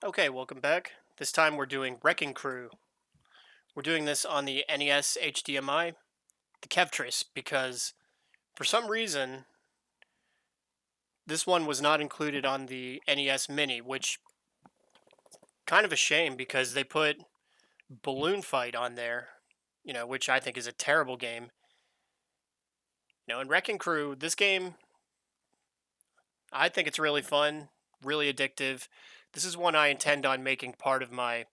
Okay, welcome back. This time we're doing Wrecking Crew. We're doing this on the NES HDMI, the Kevtris, because for some reason this one was not included on the NES Mini, which kind of a shame because they put Balloon Fight on there, which I think is a terrible game. In Wrecking Crew, this game, I think it's really fun, really addictive. This is one I intend on making part of my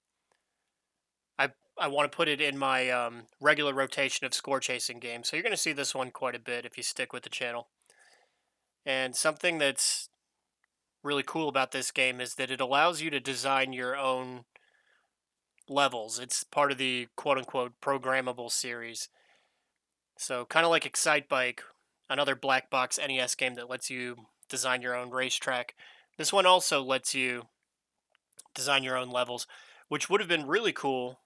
I want to put it in my regular rotation of score chasing games. So you're going to see this one quite a bit if you stick with the channel. And something that's really cool about this game is that it allows you to design your own levels. It's part of the quote-unquote Programmable Series. So kind of like Excite Bike, another black box NES game that lets you design your own racetrack. This one also lets you design your own levels, which would have been really cool.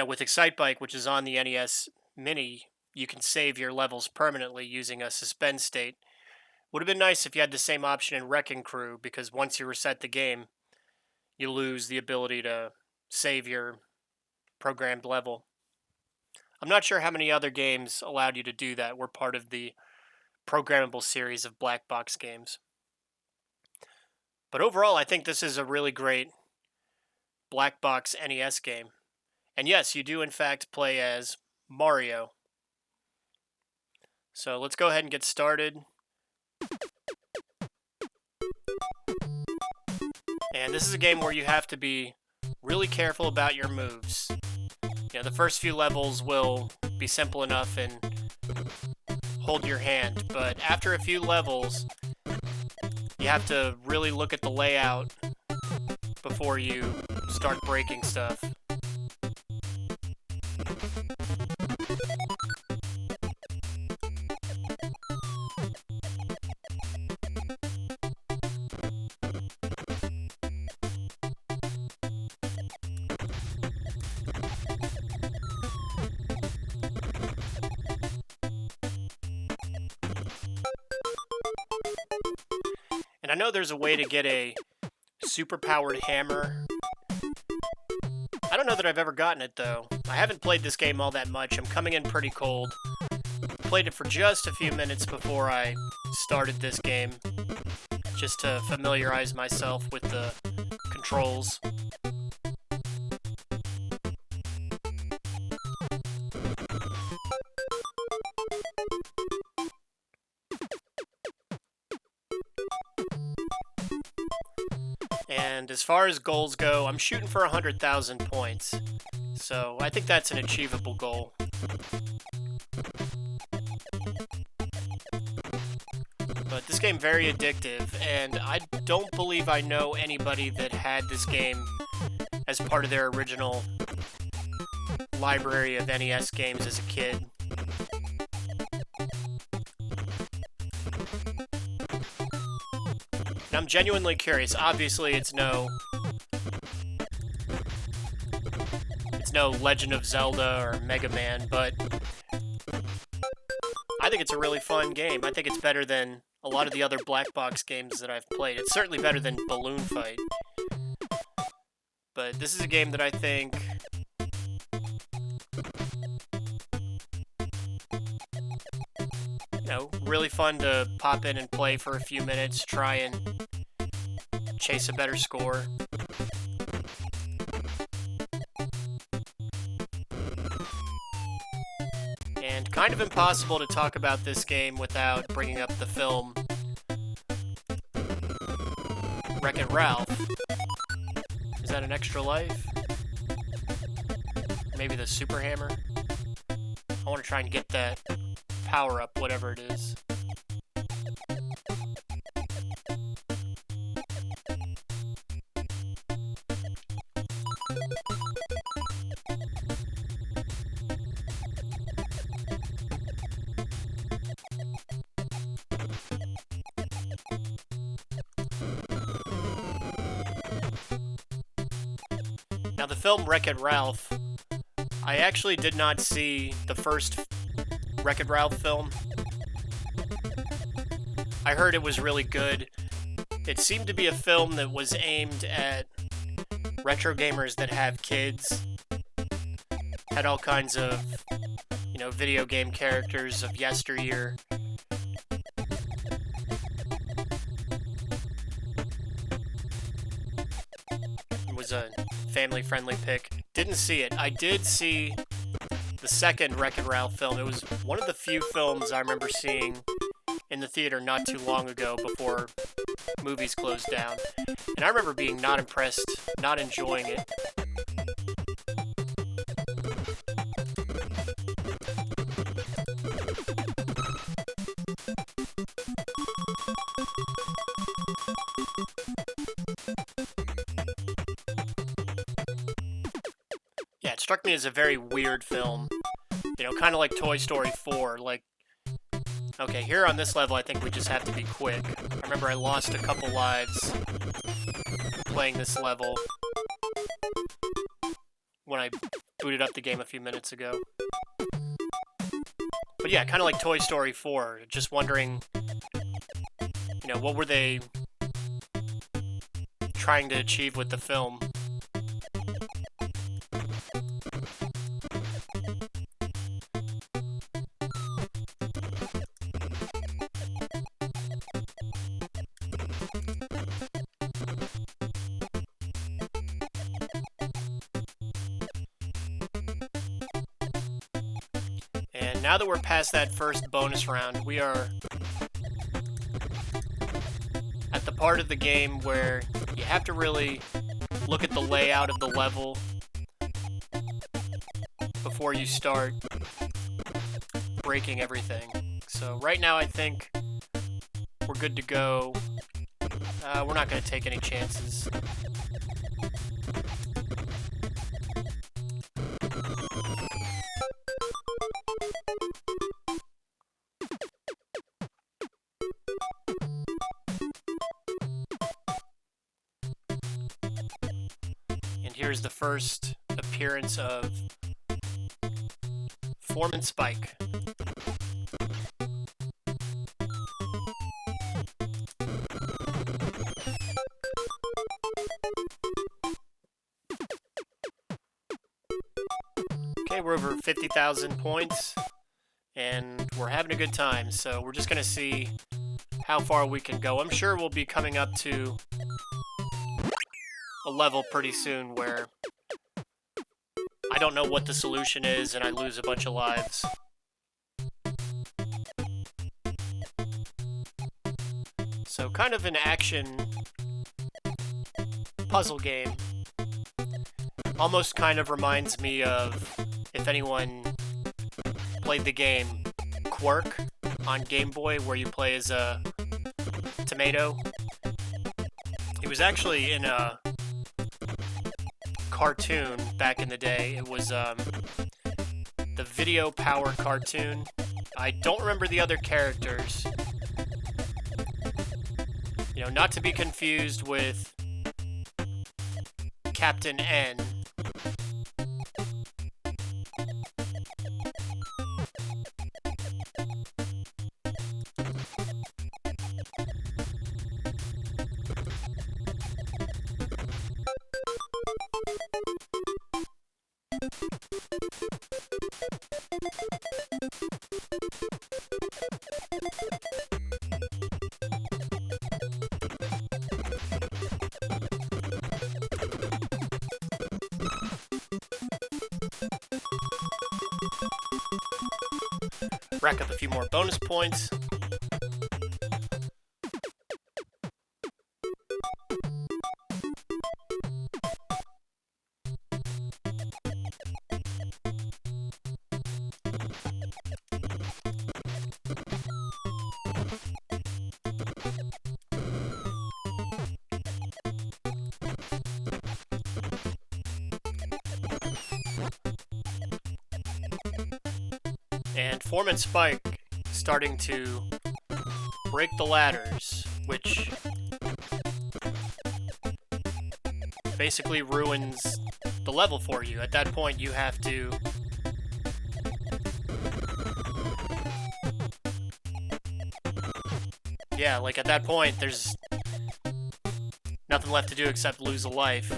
With Excite Bike, which is on the NES Mini, you can save your levels permanently using a suspend state. Would have been nice if you had the same option in Wrecking Crew, because once you reset the game, you lose the ability to save your programmed level. I'm not sure how many other games allowed you to do that. Were part of the Programmable Series of black box games. But overall, I think this is a really great black box NES game. And yes, you do in fact play as Mario. So let's go ahead and get started. And this is a game where you have to be really careful about your moves. The first few levels will be simple enough and hold your hand, but after a few levels, you have to really look at the layout before you start breaking stuff. And I know there's a way to get a super-powered hammer. I don't know that I've ever gotten it, though. I haven't played this game all that much. I'm coming in pretty cold. Played it for just a few minutes before I started this game, just to familiarize myself with the controls. And as far as goals go, I'm shooting for 100,000 points. So I think that's an achievable goal. But this game very addictive, and I don't believe I know anybody that had this game as part of their original library of NES games as a kid. And I'm genuinely curious. Obviously, it's no Legend of Zelda or Mega Man, but I think it's a really fun game. I think it's better than a lot of the other black box games that I've played. It's certainly better than Balloon Fight. But this is a game that I think really fun to pop in and play for a few minutes, try and chase a better score. And kind of impossible to talk about this game without bringing up the film Wreck-It Ralph. Is that an extra life? Maybe the super hammer? I want to try and get that power up, whatever it is. Now, the film Wreck-It Ralph, I actually did not see the first Wreck-It Ralph film. I heard it was really good. It seemed to be a film that was aimed at retro gamers that have kids had all kinds of, video game characters of yesteryear. It was a family-friendly pick. Didn't see it. I did see the second Wreck-It Ralph film. It was one of the few films I remember seeing in the theater not too long ago before movies closed down. And I remember being not impressed, not enjoying it. Yeah, it struck me as a very weird film. Kind of like Toy Story 4. Like, okay, here on this level, I think we just have to be quick. I remember I lost a couple lives playing this level when I booted up the game a few minutes ago. But yeah, kind of like Toy Story 4. Just wondering, what were they trying to achieve with the film? Now that we're past that first bonus round, we are at the part of the game where you have to really look at the layout of the level before you start breaking everything. So right now I think we're good to go. We're not going to take any chances. Here's the first appearance of Foreman Spike. Okay, we're over 50,000 points, and we're having a good time, so we're just going to see how far we can go. I'm sure we'll be coming up to a level pretty soon where I don't know what the solution is and I lose a bunch of lives. So kind of an action puzzle game. Almost kind of reminds me of, if anyone played the game Quirk on Game Boy, where you play as a tomato. It was actually in a cartoon back in the day. It was the Video Power cartoon. I don't remember the other characters. Not to be confused with Captain N. Rack up a few more bonus points. And Foreman Spike starting to break the ladders, which basically ruins the level for you. At that point, you have to like at that point, there's nothing left to do except lose a life.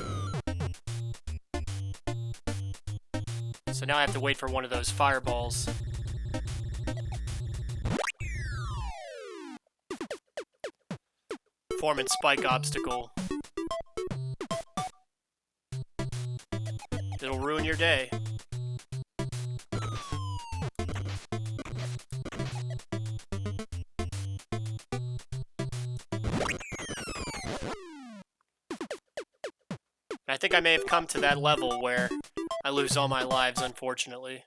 So now I have to wait for one of those fireballs. Performance spike obstacle. It'll ruin your day. I think I may have come to that level where I lose all my lives, unfortunately.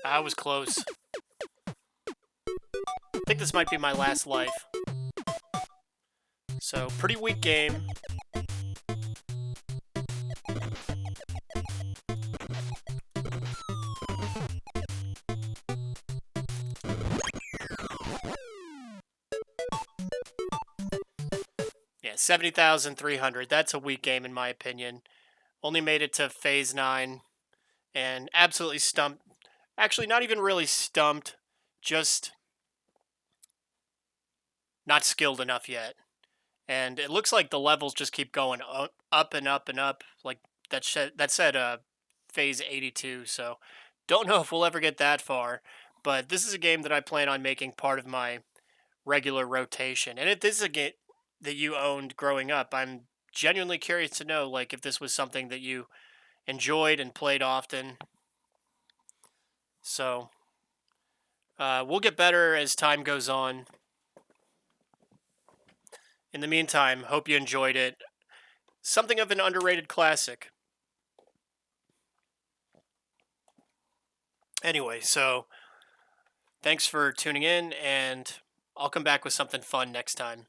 I was close. I think this might be my last life. So, pretty weak game. Yeah, 70,300. That's a weak game in my opinion. Only made it to phase 9 and absolutely stumped. Actually, not even really stumped, just not skilled enough yet. And it looks like the levels just keep going up and up and up. Like that said phase 82. So don't know if we'll ever get that far. But this is a game that I plan on making part of my regular rotation. And if this is a game that you owned growing up, I'm genuinely curious to know, like, if this was something that you enjoyed and played often. So we'll get better as time goes on. In the meantime, hope you enjoyed it. Something of an underrated classic. Anyway, so thanks for tuning in, and I'll come back with something fun next time.